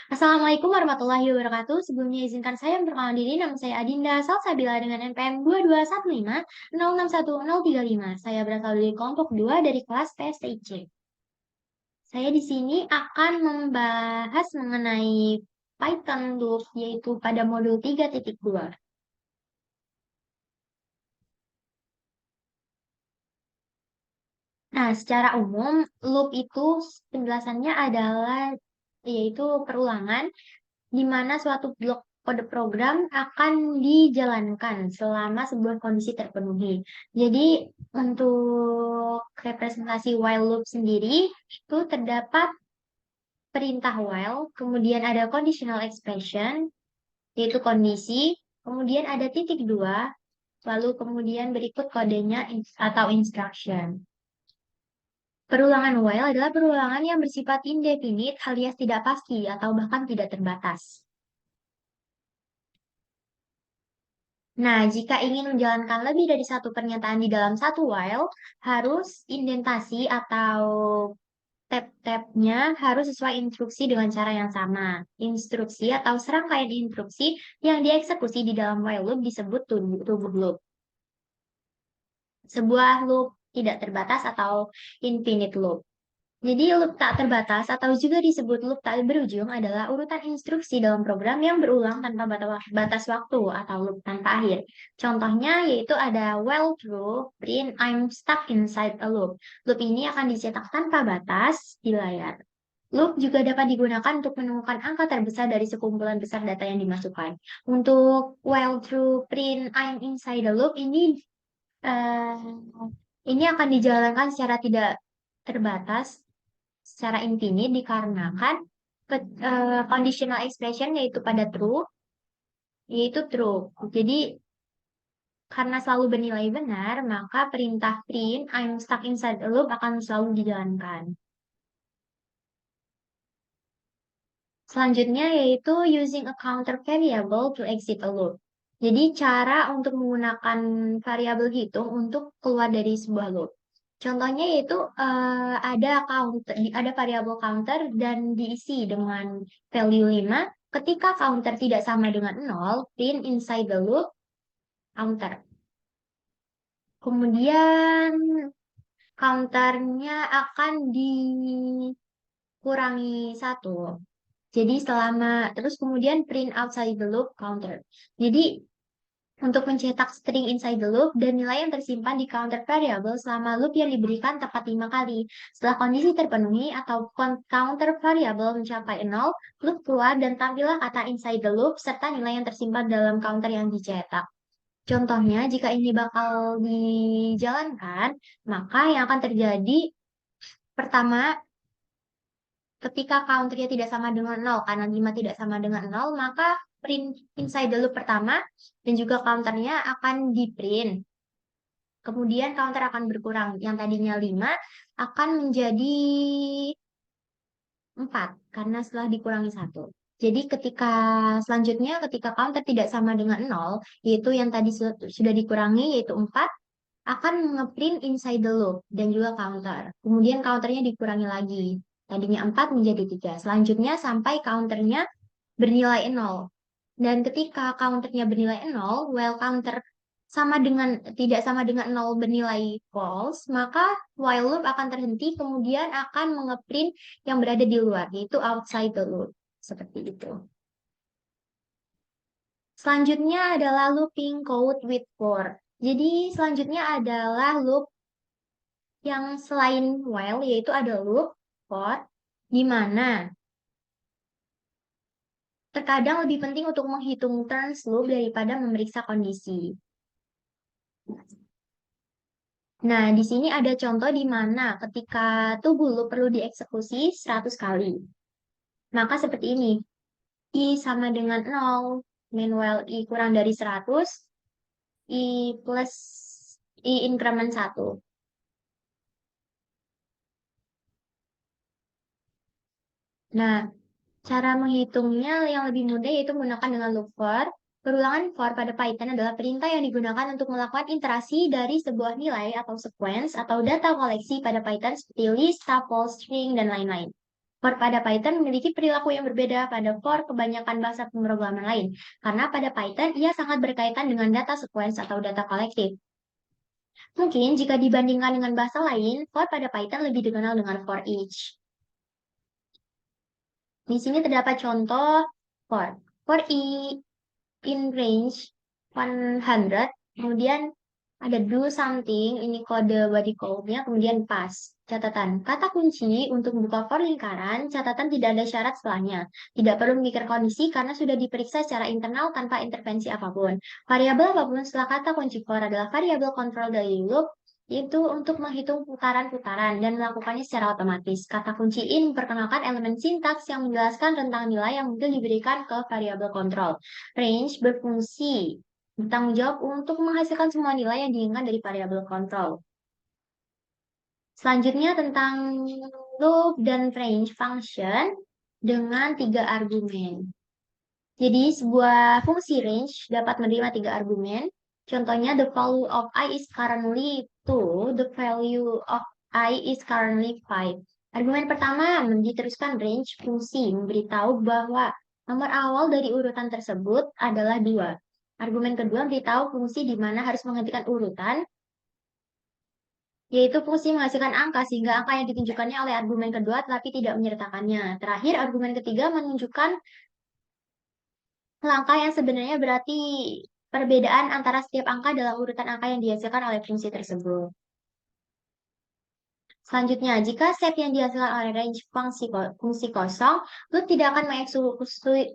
Assalamualaikum warahmatullahi wabarakatuh. Sebelumnya izinkan saya memperkenalkan diri. Nama saya Adinda Salsabila dengan NPM 22150611035. Saya berasal dari kelompok 2 dari kelas PSTIC. Saya di sini akan membahas mengenai Python loop, yaitu pada modul 3.2. Nah, secara umum, loop itu penjelasannya adalah yaitu perulangan di mana suatu blok kode program akan dijalankan selama sebuah kondisi terpenuhi. Jadi, untuk representasi while loop sendiri, itu terdapat perintah while, kemudian ada conditional expression, yaitu kondisi, kemudian ada titik dua, lalu kemudian berikut kodenya atau instruction. Perulangan while adalah perulangan yang bersifat indefinite alias tidak pasti atau bahkan tidak terbatas. Nah, jika ingin menjalankan lebih dari satu pernyataan di dalam satu while, harus indentasi atau tab-tabnya harus sesuai instruksi dengan cara yang sama. Instruksi atau serangkaian instruksi yang dieksekusi di dalam while loop disebut tubuh loop. Sebuah loop tidak terbatas atau infinite loop. Jadi loop tak terbatas atau juga disebut loop tak berujung adalah urutan instruksi dalam program yang berulang tanpa batas waktu atau loop tanpa akhir. Contohnya yaitu ada while true, print I'm stuck inside a loop. Loop ini akan dicetak tanpa batas di layar. Loop juga dapat digunakan untuk menemukan angka terbesar dari sekumpulan besar data yang dimasukkan. Untuk while true, print I'm inside a loop eh, ini akan dijalankan secara tidak terbatas secara infinite dikarenakan conditional expression yaitu true. Jadi karena selalu bernilai benar, maka perintah print I'm stuck inside a loop akan selalu dijalankan. Selanjutnya yaitu using a counter variable to exit a loop. Jadi cara untuk menggunakan variabel hitung untuk keluar dari sebuah loop. Contohnya yaitu ada variabel counter dan diisi dengan value 5. Ketika counter tidak sama dengan 0, print inside the loop counter. Kemudian counternya akan dikurangi 1. Jadi terus kemudian print outside the loop counter. Jadi untuk mencetak string inside the loop dan nilai yang tersimpan di counter variable selama loop yang diberikan tepat 5 kali. Setelah kondisi terpenuhi atau counter variable mencapai 0, loop keluar dan tampillah kata inside the loop serta nilai yang tersimpan dalam counter yang dicetak. Contohnya, jika ini bakal dijalankan, maka yang akan terjadi pertama, ketika counternya tidak sama dengan 0, karena 5 tidak sama dengan 0, maka print inside the loop pertama dan juga counternya akan di print. Kemudian counter akan berkurang. Yang tadinya 5 akan menjadi 4 karena setelah dikurangi 1. Jadi selanjutnya ketika counter tidak sama dengan 0, yaitu yang tadi sudah dikurangi yaitu 4, akan ngeprint inside the loop dan juga counter. Kemudian counternya dikurangi lagi. Tadinya 4 menjadi 3. Selanjutnya sampai counternya bernilai 0. Dan ketika counternya bernilai 0, while counter tidak sama dengan 0 bernilai false, maka while loop akan terhenti kemudian akan mengeprint yang berada di luar, yaitu outside the loop. Seperti itu. Selanjutnya adalah looping code with for. Jadi selanjutnya adalah loop yang selain while, yaitu ada loop for, di mana terkadang lebih penting untuk menghitung turns loop daripada memeriksa kondisi. Nah, di sini ada contoh di mana ketika tubuh loop perlu dieksekusi 100 kali. Maka seperti ini. I sama dengan 0, meanwhile I kurang dari 100, I plus I increment 1. Nah, cara menghitungnya yang lebih mudah yaitu menggunakan dengan loop for. Perulangan for pada Python adalah perintah yang digunakan untuk melakukan iterasi dari sebuah nilai atau sequence atau data koleksi pada Python seperti list, tuple, string, dan lain-lain. For pada Python memiliki perilaku yang berbeda pada for kebanyakan bahasa pemrograman lain, karena pada Python ia sangat berkaitan dengan data sequence atau data kolektif. Mungkin jika dibandingkan dengan bahasa lain, for pada Python lebih dikenal dengan for each. Di sini terdapat contoh for. For in range 100, kemudian ada do something, ini kode body code-nya, kemudian pass. Catatan, kata kunci untuk membuka for lingkaran, catatan tidak ada syarat setelahnya. Tidak perlu memikir kondisi karena sudah diperiksa secara internal tanpa intervensi apapun. Variabel apapun setelah kata kunci for adalah variabel kontrol dari loop, itu untuk menghitung putaran-putaran dan melakukannya secara otomatis. Kata kunci in memperkenalkan elemen sintaks yang menjelaskan rentang nilai yang mungkin diberikan ke variabel kontrol. Range berfungsi bertanggung jawab untuk menghasilkan semua nilai yang diinginkan dari variabel kontrol. Selanjutnya tentang loop dan range function dengan 3 argumen. Jadi sebuah fungsi range dapat menerima 3 argumen. Contohnya, the value of I is currently 2, the value of I is currently 5. Argumen pertama diteruskan range fungsi, memberitahu bahwa nomor awal dari urutan tersebut adalah 2. Argumen kedua beritahu fungsi di mana harus menghentikan urutan, yaitu fungsi menghasilkan angka sehingga angka yang ditunjukkannya oleh argumen kedua tetapi tidak menyertakannya. Terakhir, argumen ketiga menunjukkan langkah yang sebenarnya berarti perbedaan antara setiap angka dalam urutan angka yang dihasilkan oleh fungsi tersebut. Selanjutnya, jika set yang dihasilkan oleh range fungsi kosong, loop tidak akan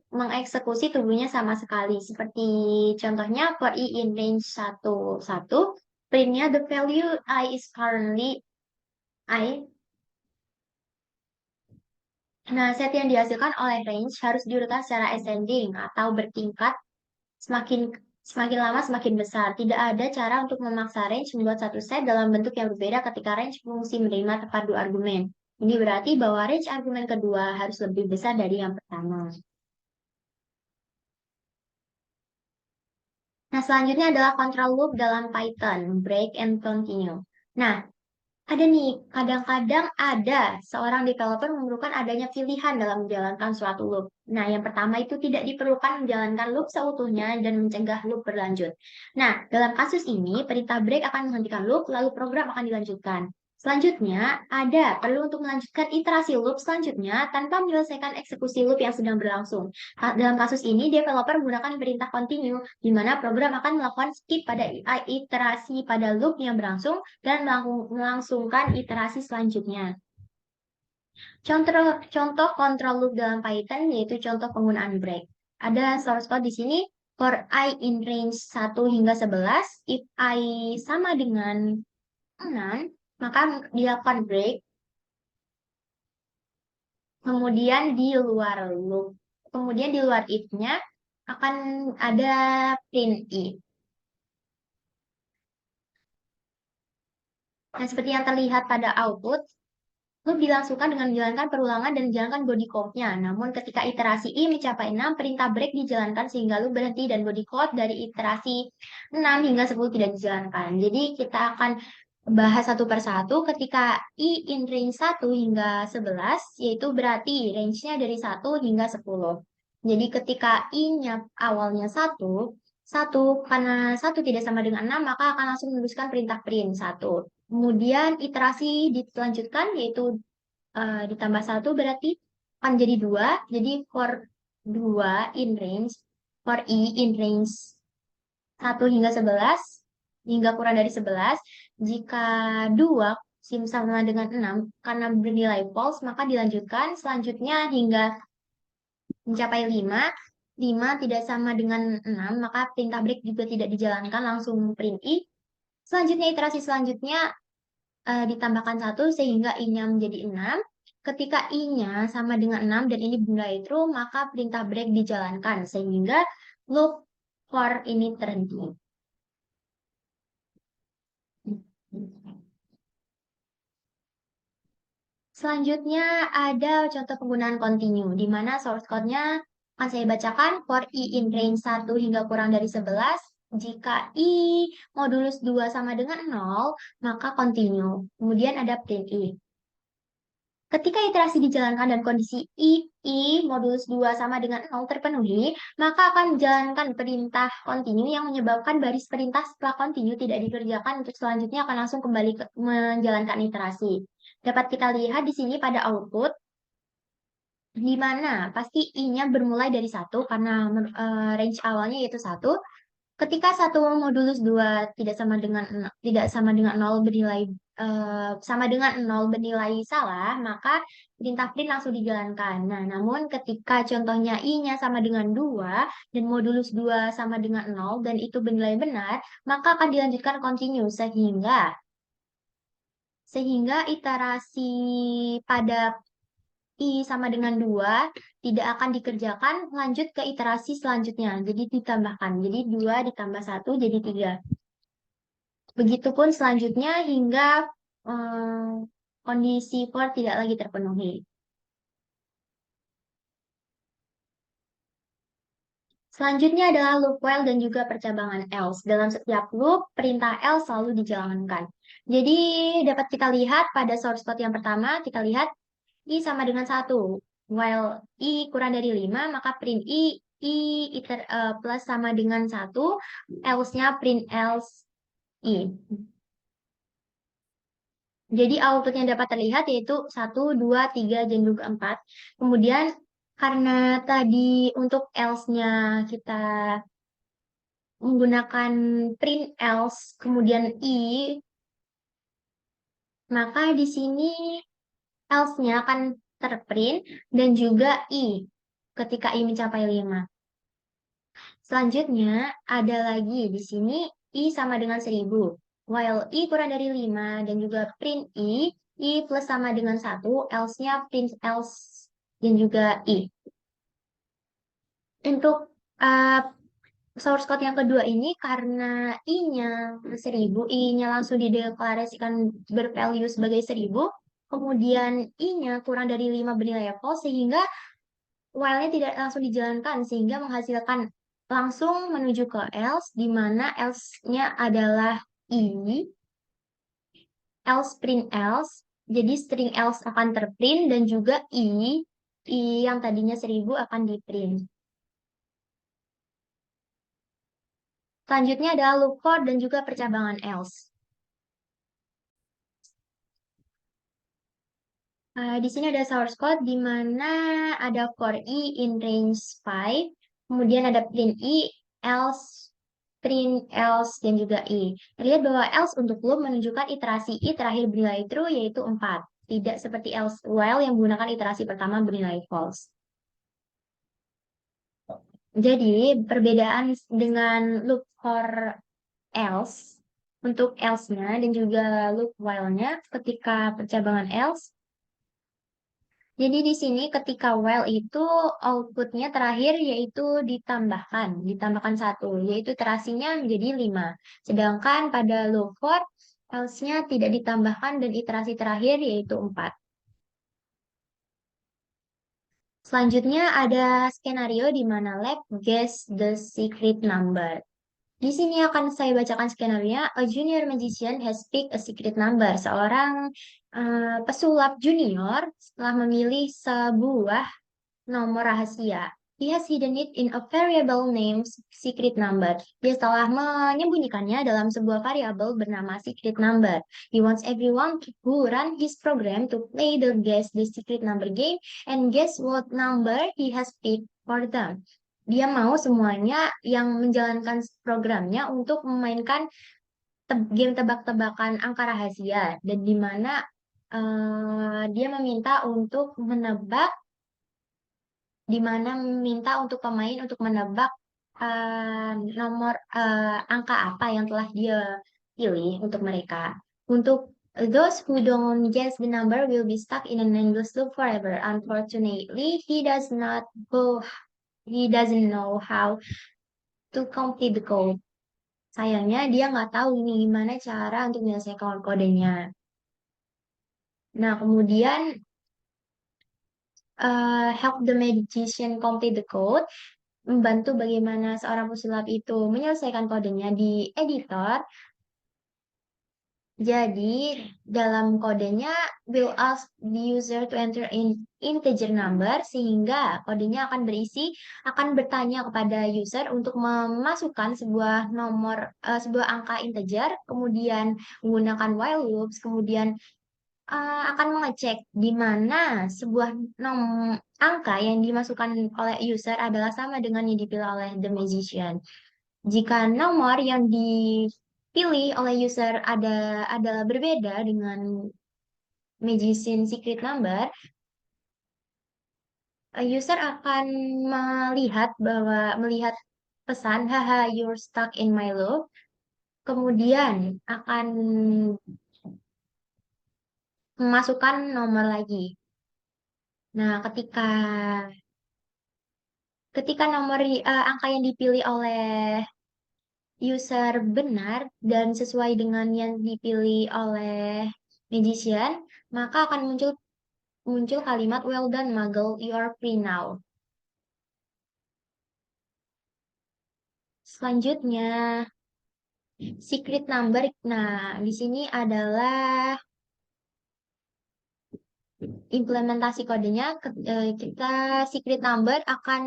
mengeksekusi tubuhnya sama sekali. Seperti contohnya, for I in range 1, printnya the value I is currently I. Nah, set yang dihasilkan oleh range harus diurutkan secara ascending atau bertingkat. Semakin lama semakin besar. Tidak ada cara untuk memaksa range membuat satu set dalam bentuk yang berbeda ketika range fungsi menerima tepat 2 argumen. Ini berarti bahwa range argumen kedua harus lebih besar dari yang pertama. Nah, selanjutnya adalah control loop dalam Python, break and continue. Nah, ada nih, kadang-kadang ada seorang developer memerlukan adanya pilihan dalam menjalankan suatu loop. Nah, yang pertama itu tidak diperlukan menjalankan loop seutuhnya dan mencegah loop berlanjut. Nah, dalam kasus ini, perintah break akan menghentikan loop, lalu program akan dilanjutkan. Selanjutnya, ada perlu untuk melanjutkan iterasi loop selanjutnya tanpa menyelesaikan eksekusi loop yang sedang berlangsung. Dalam kasus ini, developer menggunakan perintah continue, di mana program akan melakukan skip pada iterasi pada loop yang berlangsung dan melangsungkan iterasi selanjutnya. Contoh control loop dalam Python yaitu contoh penggunaan break. Ada source code di sini. For I in range 1 hingga 11, if I sama dengan 6, maka dilakukan break. Kemudian di luar loop. Kemudian di luar if-nya akan ada print if. Nah, seperti yang terlihat pada output, loop dilangsungkan dengan menjalankan perulangan dan menjalankan body code-nya. Namun ketika iterasi I mencapai 6, perintah break dijalankan sehingga loop berhenti dan body code dari iterasi 6 hingga 10 tidak dijalankan. Jadi kita akan bahas satu persatu. Ketika I in range 1 hingga 11, yaitu berarti range-nya dari 1 hingga 10. Jadi ketika I-nya awalnya 1 karena 1 tidak sama dengan 6, maka akan langsung meneruskan perintah print 1. Kemudian iterasi dilanjutkan, yaitu ditambah 1 berarti akan jadi 2. Jadi for 2 in range, for I in range 1 hingga 11, hingga kurang dari 11, jika 2 sama dengan 6, karena bernilai false, maka dilanjutkan selanjutnya hingga mencapai 5. 5 tidak sama dengan 6, maka perintah break juga tidak dijalankan, langsung print I. Selanjutnya iterasi selanjutnya ditambahkan 1 sehingga I-nya menjadi 6. Ketika I-nya sama dengan 6 dan ini bernilai true, maka perintah break dijalankan sehingga loop for ini terhenti. Selanjutnya ada contoh penggunaan continue, di mana source code-nya akan saya bacakan. For I in range 1 hingga kurang dari 11, jika I modulus 2 sama dengan 0, maka continue. Kemudian ada print I. Ketika iterasi dijalankan dan kondisi I modulus 2 sama dengan 0 terpenuhi, maka akan menjalankan perintah continue yang menyebabkan baris perintah setelah continue tidak dikerjakan untuk selanjutnya akan langsung kembali menjalankan iterasi. Dapat kita lihat di sini pada output, di mana pasti I-nya bermulai dari 1 karena range awalnya yaitu 1. Ketika satu modulus 2 tidak sama dengan 0 bernilai sama dengan 0 bernilai salah, maka perintah print langsung dijalankan. Nah, namun ketika contohnya I-nya sama dengan 2 dan modulus 2 sama dengan 0 dan itu bernilai benar, maka akan dilanjutkan continue sehingga iterasi pada I sama dengan 2 tidak akan dikerjakan, lanjut ke iterasi selanjutnya. Jadi ditambahkan. Jadi 2 ditambah 1 jadi 3. Begitupun selanjutnya hingga kondisi for tidak lagi terpenuhi. Selanjutnya adalah loop while dan juga percabangan else. Dalam setiap loop, perintah else selalu dijalankan. Jadi dapat kita lihat pada source code yang pertama, kita lihat I sama dengan 1. While I kurang dari 5, maka print plus sama dengan 1, else-nya print else I. Jadi outputnya dapat terlihat yaitu 1, 2, 3, dan juga 4. Kemudian karena tadi untuk else-nya kita menggunakan print else, kemudian I, maka di sini else-nya akan terprint dan juga I ketika I mencapai 5. Selanjutnya ada lagi di sini I sama dengan 1000. While I kurang dari 5 dan juga print I plus sama dengan 1, else-nya print else dan juga I. Untuk uh, source code yang kedua ini karena I-nya 1000, I-nya langsung dideklarasikan bervalue sebagai 1000, kemudian I-nya kurang dari 5 bernilai false sehingga while-nya tidak langsung dijalankan sehingga menghasilkan langsung menuju ke else di mana else-nya adalah I, else print else. Jadi string else akan terprint dan juga I yang tadinya 1000 akan di-print. Selanjutnya adalah loop for dan juga percabangan else. Di sini ada source code di mana ada for I in range 5, kemudian ada print else, dan juga I. Lihat bahwa else untuk loop menunjukkan iterasi I terakhir bernilai true yaitu 4. Tidak seperti else while yang menggunakan iterasi pertama bernilai false. Jadi, perbedaan dengan loop for else, untuk else-nya dan juga loop while-nya ketika percabangan else. Jadi di sini ketika while itu outputnya terakhir yaitu ditambahkan 1, yaitu iterasinya menjadi 5. Sedangkan pada loop for else-nya tidak ditambahkan dan iterasi terakhir yaitu 4. Selanjutnya ada skenario di mana lab guess the secret number. Di sini akan saya bacakan skenario. A junior magician has picked a secret number. Seorang pesulap junior telah memilih sebuah nomor rahasia. He has hidden it in a variable named secret number. Dia telah menyembunyikannya dalam sebuah variabel bernama secret number. He wants everyone who run his program to play the guess the secret number game and guess what number he has picked for them. Dia mau semuanya yang menjalankan programnya untuk memainkan game tebak-tebakan angka rahasia dan di mana dia meminta untuk menebak di mana meminta untuk pemain untuk menebak nomor angka apa yang telah dia pilih untuk mereka. Untuk those who don't guess the number will be stuck in an endless loop forever. Unfortunately, he doesn't know how to complete the code. Sayangnya dia nggak tahu ini gimana cara untuk menyelesaikan kodenya. Nah, kemudian help the magician complete the code, membantu bagaimana seorang pesulap itu menyelesaikan kodenya di editor. Jadi, dalam kodenya will ask the user to enter in integer number sehingga kodenya akan bertanya kepada user untuk memasukkan sebuah angka integer, kemudian menggunakan while loops, kemudian akan mengecek di mana sebuah nom angka yang dimasukkan oleh user adalah sama dengan yang dipilih oleh the magician. Jika nomor yang dipilih oleh user adalah berbeda dengan magician secret number, user akan melihat pesan haha you're stuck in my loop, kemudian akan memasukkan nomor lagi. Nah, ketika angka yang dipilih oleh user benar dan sesuai dengan yang dipilih oleh magician, maka akan muncul muncul kalimat well done Muggle, you are free now. Selanjutnya, secret number. Nah, di sini adalah implementasi kodenya. Kita secret number akan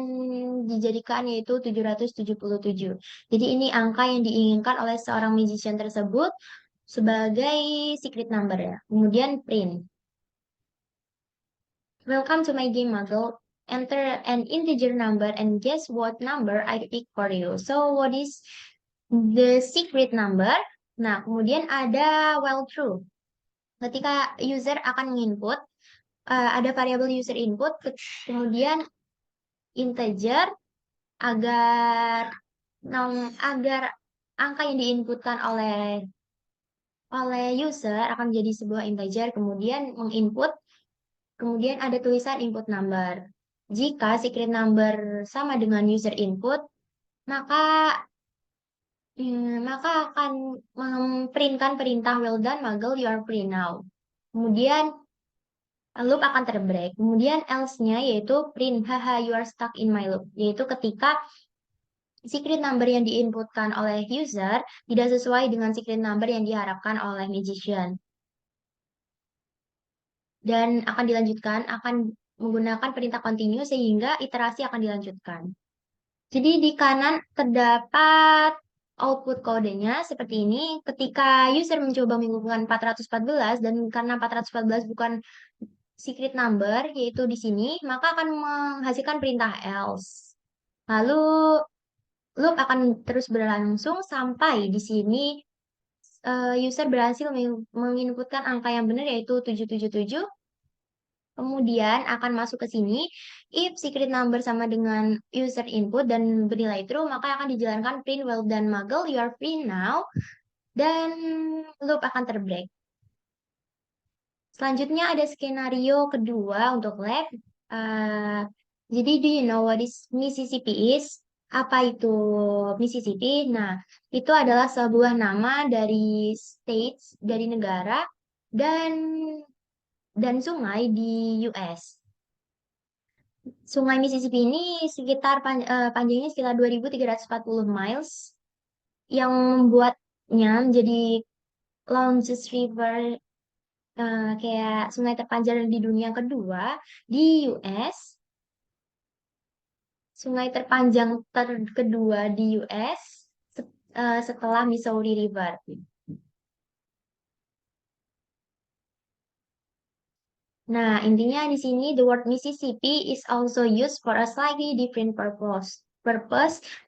dijadikan yaitu 777. Jadi ini angka yang diinginkan oleh seorang magician tersebut sebagai secret number ya. Kemudian print. Welcome to my game, Muggle. Enter an integer number and guess what number I pick for you. So, what is the secret number? Nah, kemudian ada while true. Ketika user akan menginput, ada variabel user input, kemudian integer agar agar angka yang diinputkan oleh user akan jadi sebuah integer, kemudian menginput. Kemudian ada tulisan input number. Jika secret number sama dengan user input, maka maka akan memprintkan perintah well done Muggle, you are free now. Kemudian loop akan terbreak. Kemudian else-nya yaitu print haha you are stuck in my loop, yaitu ketika secret number yang diinputkan oleh user tidak sesuai dengan secret number yang diharapkan oleh magician. Dan akan menggunakan perintah continue sehingga iterasi akan dilanjutkan. Jadi di kanan terdapat output kodenya seperti ini. Ketika user mencoba menghubungkan 414 dan karena 414 bukan secret number yaitu di sini, maka akan menghasilkan perintah else. Lalu loop akan terus berlangsung sampai di sini user berhasil menginputkan angka yang benar yaitu 777. Kemudian akan masuk ke sini. If secret number sama dengan user input dan bernilai true, maka akan dijalankan print well done Muggle, you are free now. Dan loop akan terbreak. Selanjutnya ada skenario kedua untuk lab. Jadi, do you know what is Mississippi is? Apa itu Mississippi? Nah, itu adalah sebuah nama dari states, dari negara, dan sungai di US. Sungai Mississippi ini panjangnya sekitar 2.340 miles yang membuatnya menjadi longest river kayak sungai terpanjang di dunia kedua di US. Sungai terpanjang kedua di US setelah Missouri River. Nah, intinya di sini the word Mississippi is also used for a slightly different purpose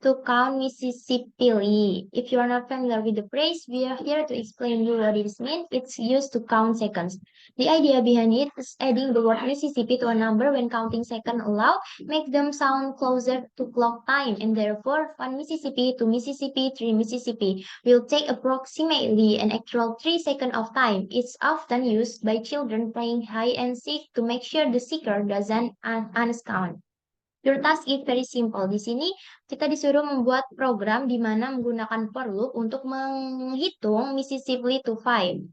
to count Mississippi. If you are not familiar with the phrase, we are here to explain you what it means. It's used to count seconds. The idea behind it is adding the word Mississippi to a number when counting seconds aloud make them sound closer to clock time, and therefore 1 Mississippi, 2 Mississippi, 3 Mississippi will take approximately an actual 3 seconds of time. It's often used by children playing hide and seek to make sure the seeker doesn't unscount. Your task is very simple. Di sini kita disuruh membuat program di mana menggunakan for loop untuk menghitung Mississippi to 5.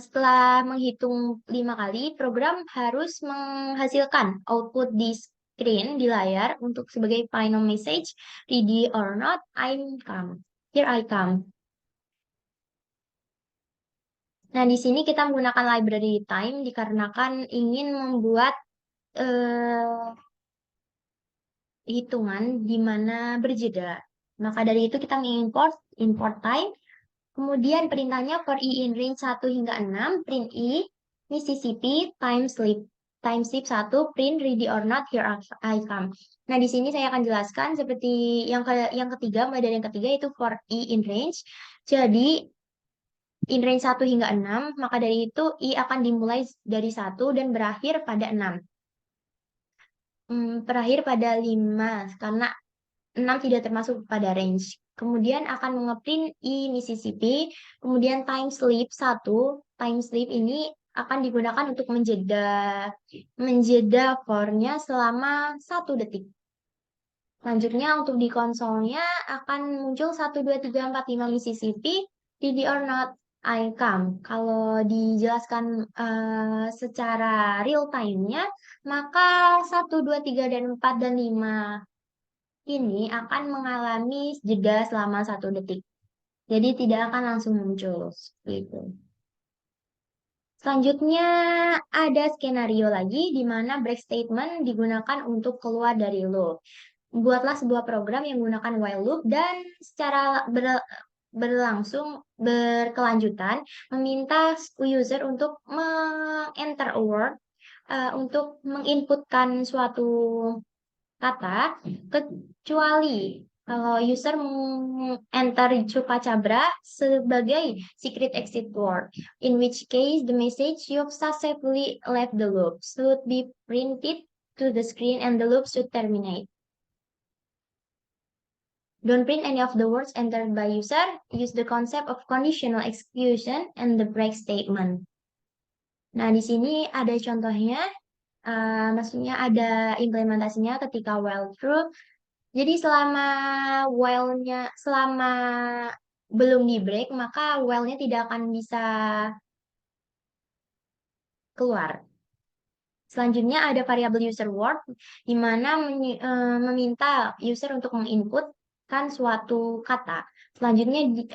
Setelah menghitung 5 kali, program harus menghasilkan output di screen di layar untuk sebagai final message, ready or not, I'm come. Here I come. Nah, di sini kita menggunakan library time dikarenakan ingin membuat hitungan di mana berjeda. Maka dari itu kita mengimport import time. Kemudian perintahnya for i in range 1 hingga 6, print i, Mississippi, time sleep. Time sleep 1, print ready or not, here I come. Nah, di sini saya akan jelaskan seperti yang ketiga, mulai dari yang ketiga itu for i in range. Jadi, in range 1 hingga 6, maka dari itu i akan dimulai dari 1 dan berakhir pada 6. Berakhir pada 5, karena 6 tidak termasuk pada range. Kemudian akan mengeprint i Mississippi. Kemudian time sleep 1. Time sleep ini akan digunakan untuk menjeda for-nya selama 1 detik. Selanjutnya untuk di konsolnya akan muncul 1, 2, 3, 4, 5 Mississippi, ready or not, I come. Kalau dijelaskan secara real time-nya, maka 1, 2, 3, dan 4, dan 5 ini akan mengalami jeda selama 1 detik. Jadi tidak akan langsung muncul. Gitu. Selanjutnya ada skenario lagi di mana break statement digunakan untuk keluar dari loop. Buatlah sebuah program yang menggunakan while loop dan secara berkelanjutan meminta user untuk meng-enter a word, untuk menginputkan suatu kata, kecuali kalau user enter Chupacabra sebagai secret exit word, in which case the message you've successfully left the loop should be printed to the screen and the loop should terminate. Don't print any of the words entered by user. Use the concept of conditional execution and the break statement. Nah, di sini ada contohnya, maksudnya ada implementasinya ketika while true. Jadi selama belum di break, maka while-nya tidak akan bisa keluar. Selanjutnya ada variabel user word, di mana meminta user untuk menginputkan suatu kata. Selanjutnya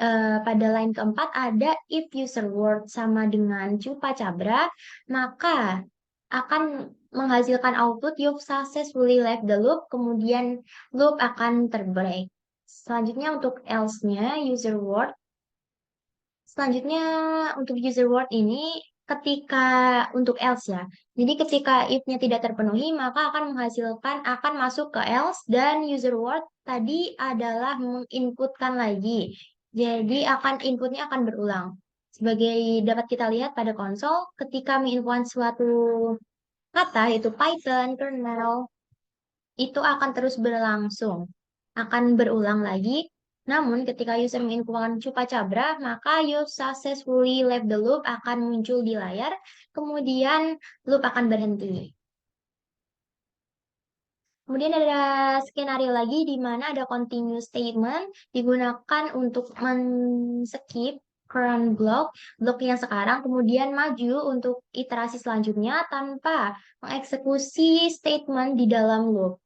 pada line keempat ada if user word sama dengan Chupacabra, maka akan menghasilkan output you've successfully left the loop, kemudian loop akan terbreak. Selanjutnya untuk else-nya user word. Selanjutnya untuk user word ini ketika untuk else ya. Jadi ketika if-nya tidak terpenuhi maka akan masuk ke else dan user word tadi adalah menginputkan lagi. Jadi inputnya akan berulang. Sebagai dapat kita lihat pada konsol ketika menginput suatu kata yaitu Python, kernel itu akan terus berlangsung, akan berulang lagi. Namun, ketika user menginputkan Chupacabra, maka you successfully left the loop akan muncul di layar, kemudian loop akan berhenti. Kemudian ada skenario lagi di mana ada continue statement digunakan untuk men-skip current blok yang sekarang, kemudian maju untuk iterasi selanjutnya tanpa mengeksekusi statement di dalam loop.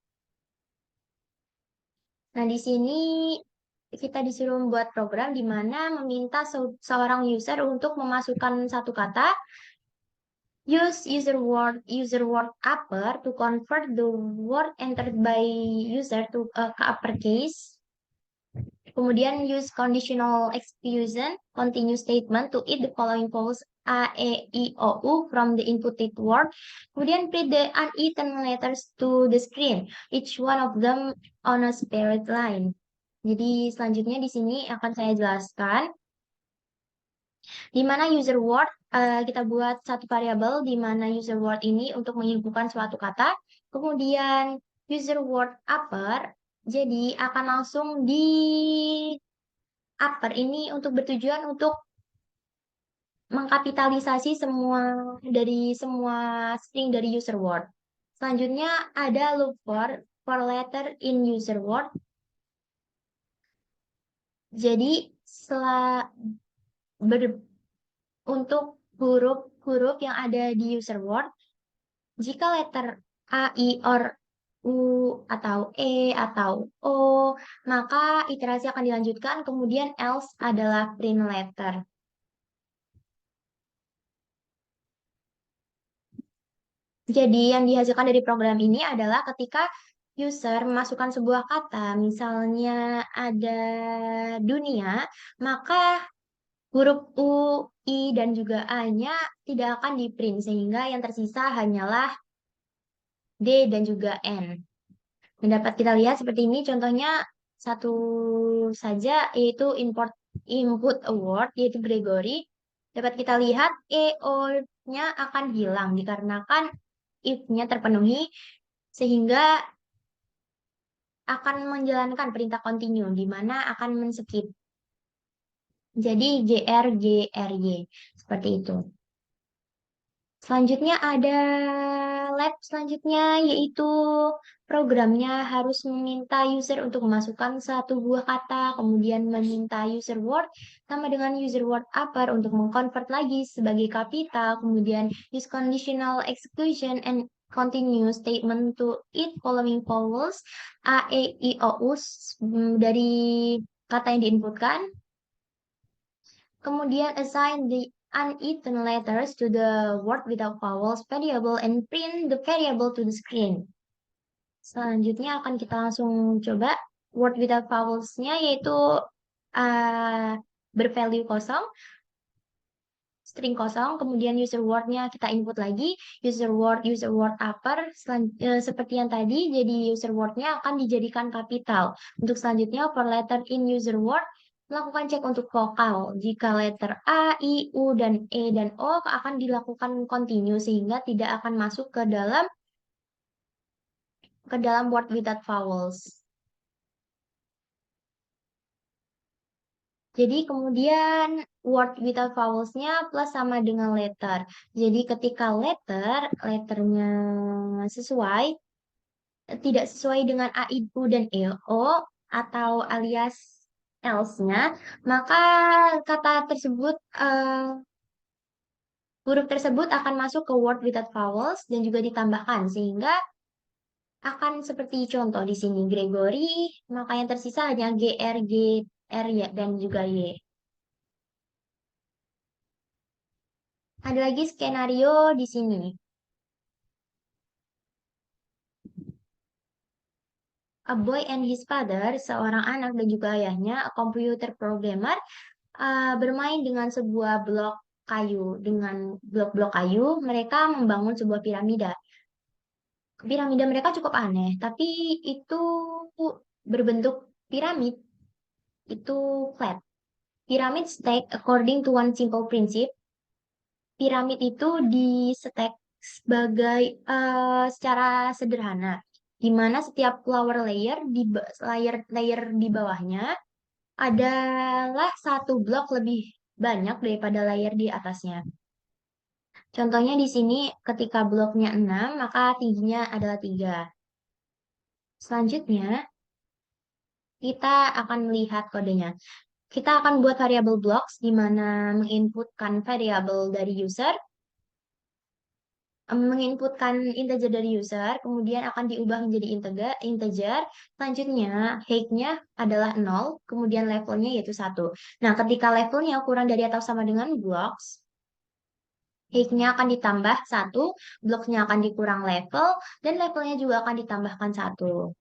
Nah, di sini kita disuruh membuat program di mana meminta seorang user untuk memasukkan satu kata. Use user word upper to convert the word entered by user to ke uppercase. Kemudian use conditional execution continue statement to eat the following vowels A, E, I, O, U from the inputted word. Kemudian print the uneaten letters to the screen, each one of them on a separate line. Jadi selanjutnya di sini akan saya jelaskan di mana user word kita buat satu variabel di mana user word ini untuk menginputkan suatu kata. Kemudian user word upper jadi akan langsung di upper ini untuk bertujuan untuk mengkapitalisasi semua string dari user word. Selanjutnya ada loop for letter in user word. Jadi untuk huruf-huruf yang ada di user word, jika letter A, I, or U, atau E, atau O, maka iterasi akan dilanjutkan, kemudian else adalah print letter. Jadi yang dihasilkan dari program ini adalah ketika user memasukkan sebuah kata, misalnya ada dunia, maka huruf U, I, dan juga A-nya tidak akan di-print, sehingga yang tersisa hanyalah D dan juga N. Dan dapat kita lihat seperti ini, contohnya satu saja, yaitu input award, yaitu Gregory. Dapat kita lihat EO-nya akan hilang dikarenakan if-nya terpenuhi, sehingga akan menjalankan perintah continue, di mana akan men-skip. Jadi GRGRY, seperti itu. Selanjutnya ada lab selanjutnya, yaitu programnya harus meminta user untuk memasukkan satu buah kata, kemudian meminta user word sama dengan user word upper untuk mengkonvert lagi sebagai kapital, kemudian use conditional exclusion and continue statement to it following vowels A, E, I, O, U dari kata yang diinputkan. Kemudian assign the uneven letters to the word without vowels variable and print the variable to the screen. Selanjutnya akan kita langsung coba word without vowels-nya, yaitu bervalue kosong, string kosong, kemudian user word-nya kita input lagi, user word upper, seperti yang tadi, jadi user word-nya akan dijadikan kapital. Untuk selanjutnya, for letter in user word, melakukan cek untuk vokal. Jika letter A, I, U, dan E, dan O akan dilakukan continue, sehingga tidak akan masuk ke dalam word without vowels. Jadi kemudian word without vowels-nya plus sama dengan letter. Jadi ketika letternya sesuai, tidak sesuai dengan A, I, U, dan E, O, atau alias else-nya, maka kata tersebut, huruf tersebut akan masuk ke word without vowels dan juga ditambahkan, sehingga akan seperti contoh di sini, Gregory, maka yang tersisa hanya G, R, G, R, ya, dan juga Y. Ada lagi skenario di sini. A boy and his father, seorang anak dan juga ayahnya, a computer programmer, bermain dengan sebuah blok kayu. Dengan blok-blok kayu, mereka membangun sebuah piramida. Piramida mereka cukup aneh, tapi itu berbentuk piramid, itu flat. Piramid stack according to one simple principle. Piramid itu di-stack sebagai secara sederhana, di mana setiap lower layer layer di bawahnya adalah satu blok lebih banyak daripada layer di atasnya. Contohnya di sini ketika bloknya 6, maka tingginya adalah 3. Selanjutnya, kita akan melihat kodenya. Kita akan buat variable blocks di mana menginputkan variable dari user, menginputkan integer dari user, kemudian akan diubah menjadi integer. Selanjutnya, height-nya adalah 0, kemudian levelnya yaitu 1. Nah, ketika levelnya kurang dari atau sama dengan blocks, height-nya akan ditambah 1, bloknya akan dikurang level, dan levelnya juga akan ditambahkan 1.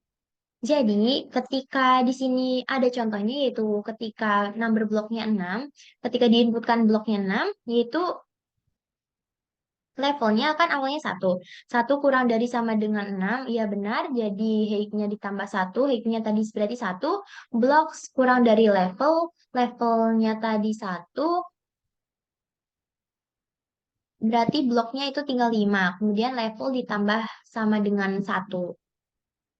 Jadi, ketika di sini ada contohnya, yaitu ketika number bloknya 6, ketika diinputkan bloknya 6, yaitu levelnya kan awalnya 1. 1 kurang dari sama dengan 6, iya benar. Jadi height-nya ditambah 1, height-nya tadi berarti 1. Blocks kurang dari levelnya tadi 1. Berarti bloknya itu tinggal 5. Kemudian level ditambah sama dengan 1.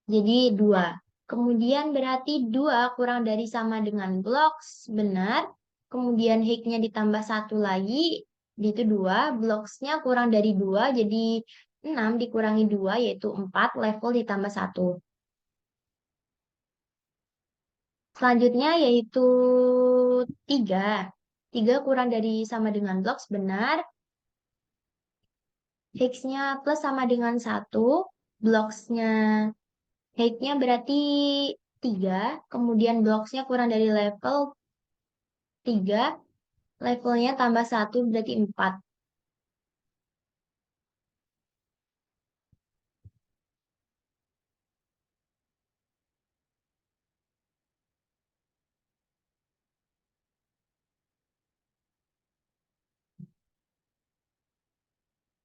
Jadi 2. Kemudian berarti 2 kurang dari sama dengan blocks, benar. Kemudian height-nya ditambah 1 lagi, itu 2. Blocks-nya kurang dari 2, jadi 6 dikurangi 2, yaitu 4. Level ditambah 1. Selanjutnya yaitu 3. 3 kurang dari sama dengan blocks, benar. Height-nya plus sama dengan 1. Blocks-nya, height-nya berarti 3. Kemudian blocks-nya kurang dari level 3, levelnya tambah 1 berarti 4.